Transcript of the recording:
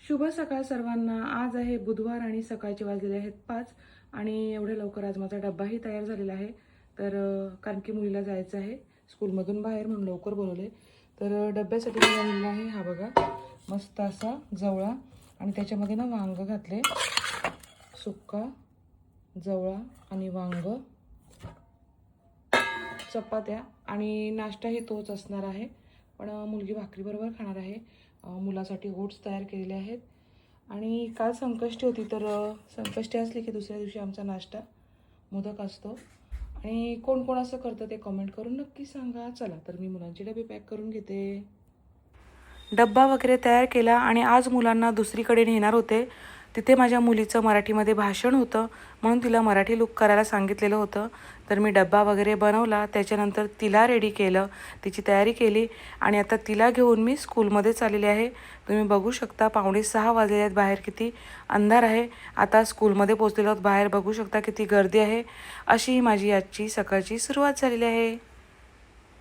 शुभ सकाळ सर्वांना। आज आहे बुधवार आणि सकाळचे वाजलेले आहेत 5 आणि एवढ्या लवकर आज माझा डब्बाही तयार झालेला आहे। तर कारण की मुलीला जायचं आहे स्कूलमधून बाहेर म्हणून लवकर बोलवले। तर डब्यासाठी मी आणलेला आहे हा बघा मस्त असा जवळा आणि त्याच्यामध्ये ना वांग घातले, सुक्का जवळा आणि वांग, चपात्या आणि नाश्ताही तोच असणार आहे। पण मुलगी भाकरीबरोबर खाणार आहे। मुलासाठी ओट्स तयार केलेले आहेत आणि काल संकष्टी होती तर संकष्टी असली की दुसऱ्या दिवशी आमचा नाश्ता मोदक असतो आणि कोण कोण असं करतं ते कमेंट करून नक्की सांगा। चला तर मी मुलांचे डबे पॅक करून घेते। डब्बा वगैरे तयार केला आणि आज मुलांना दुसरीकडे नेणार होते। तिथे माझ्या मुलीचं मराठीमध्ये भाषण होतं म्हणून तिला मराठी लूक करायला सांगितलेलं होतं। तर मी डब्बा वगैरे बनवला, त्याच्यानंतर तिला रेडी केलं, तिची तयारी केली आणि आता तिला घेऊन मी स्कूलमध्ये चाललेले आहे। तुम्ही बघू शकता 5:45 वाजलेले आहेत, बाहेर किती अंधार आहे। आता स्कूलमध्ये पोहोचलेलो आहोत, बाहेर बघू शकता किती गर्दी आहे। अशी माझी आजची सकाळची सुरुवात झालेली आहे।